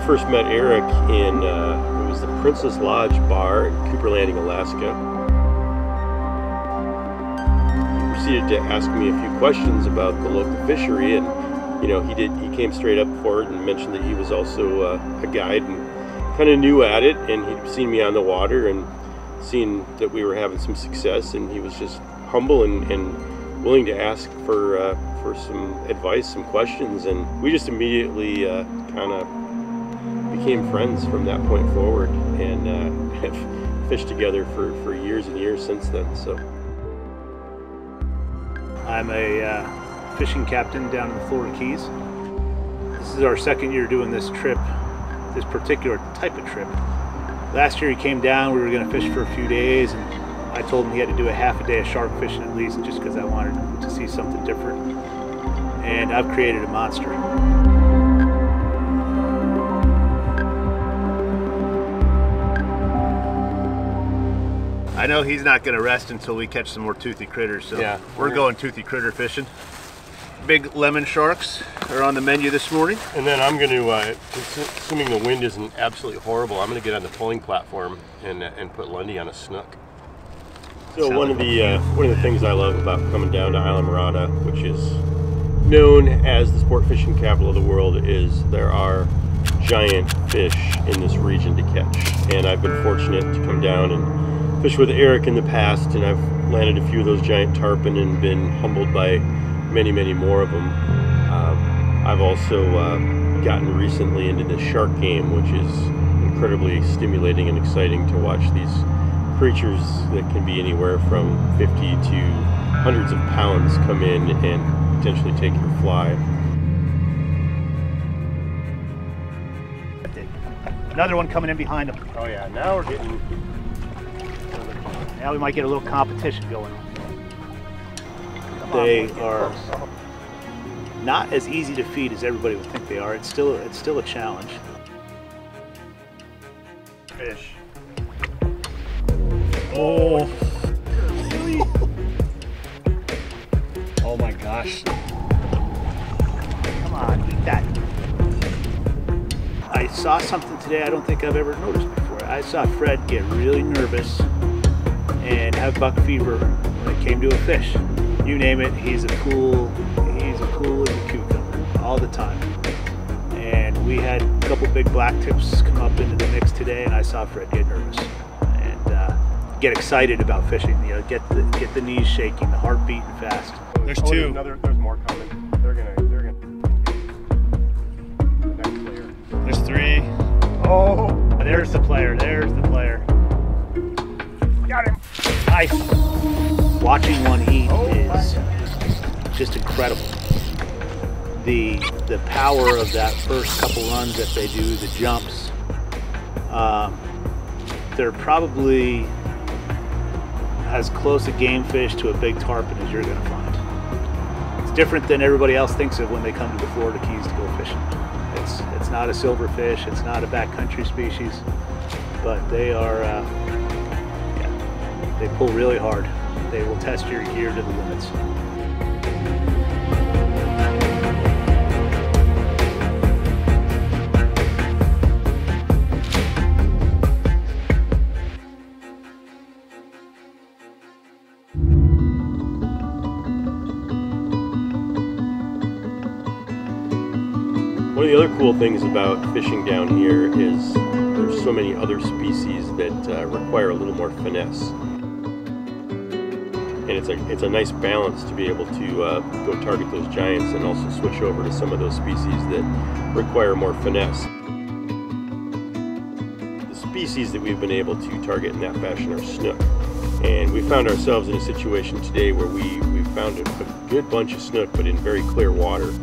first met Eric in, it was the Princess Lodge Bar in Cooper Landing, Alaska. He proceeded to ask me a few questions about the local fishery, and you know, he came straight up forward and mentioned that he was also a guide and kind of new at it, and he'd seen me on the water and seen that we were having some success, and he was just humble and willing to ask for some advice, some questions, and we just immediately kind of became friends from that point forward, and have fished together for years and years since then. So I'm a fishing captain down in the Florida Keys. This is our second year doing this trip, this particular type of trip. Last year he came down, we were going to fish for a few days, and I told him he had to do a half a day of shark fishing at least, just because I wanted to see something different. And I've created a monster. I know he's not going to rest until we catch some more toothy critters, so yeah, we're going toothy critter fishing. Big lemon sharks are on the menu this morning. And then I'm going to, assuming the wind isn't absolutely horrible, I'm going to get on the pulling platform and put Lundy on a snook. So one of the things I love about coming down to Islamorada, which is known as the sport fishing capital of the world, is there are giant fish in this region to catch. And I've been fortunate to come down and fish with Eric in the past, and I've landed a few of those giant tarpon and been humbled by many, many more of them. I've also gotten recently into the shark game, which is incredibly stimulating and exciting to watch these creatures that can be anywhere from 50 to hundreds of pounds come in and potentially take your fly. Another one coming in behind him. Oh yeah, now we're getting... Now we might get a little competition going. They are not as easy to feed as everybody would think they are. It's still a challenge. Fish. Oh. Oh my gosh. Come on, eat that. I saw something today I don't think I've ever noticed before. I saw Fred get really nervous and have buck fever when it came to a fish. You name it, he's a cool as a cucumber all the time. And we had a couple big black tips come up into the mix today, and I saw Fred get nervous and get excited about fishing. You know, get the knees shaking, the heart beating fast. There's two. There's more coming. They're gonna engage the next player. There's three. Oh, there's the player. There's the player. Got him. Nice. Watching one eat is just incredible. The power of that first couple runs that they do, the jumps, they're probably as close a game fish to a big tarpon as you're going to find. It's different than everybody else thinks of when they come to the Florida Keys to go fishing. It's not a silverfish, it's not a backcountry species, but they are, they pull really hard. They will test your gear to the limits. One of the other cool things about fishing down here is there's so many other species that require a little more finesse. And it's a nice balance to be able to go target those giants and also switch over to some of those species that require more finesse. The species that we've been able to target in that fashion are snook. And we found ourselves in a situation today where we found a good bunch of snook, but in very clear water.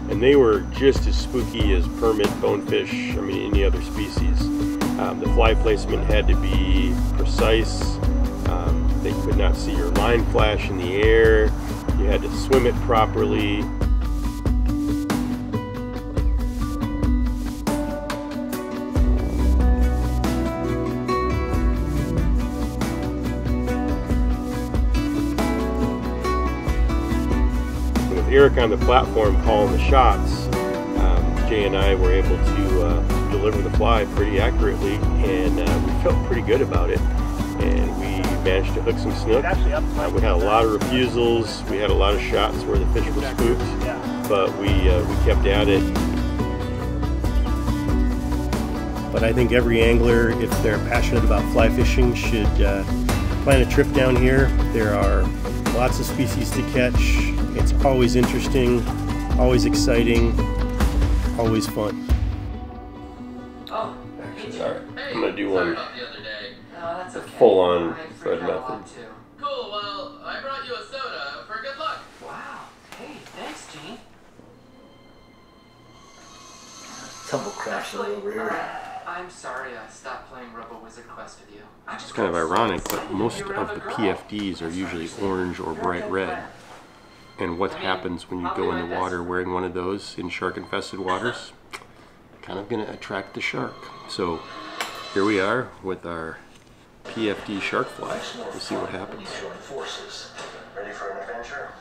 And they were just as spooky as permit, bonefish, I mean any other species. The fly placement had to be precise. They could not see your line flash in the air. You had to swim it properly. Eric on the platform calling the shots, Jay and I were able to deliver deliver the fly pretty accurately, and we felt pretty good about it. And we managed to hook some snook. We had a lot of refusals. We had a lot of shots where the fish were spooked, but we kept at it. But I think every angler, if they're passionate about fly fishing, should plan a trip down here. There are lots of species to catch. It's always interesting, always exciting, always fun. Oh, actually, all right. I'm gonna do one the full-on Fred method. Cool. Well, I brought you a soda for good luck. Wow. Hey, thanks, Gene. Tumble crashed over here. I'm sorry I stopped playing Robo Wizard Quest with you. It's kind of ironic, but most of the PFDs are usually orange or bright red. And what happens when you go in the water wearing one of those in shark-infested waters? Kind of going to attract the shark. So here we are with our PFD shark fly. We'll see what happens. Ready for an adventure?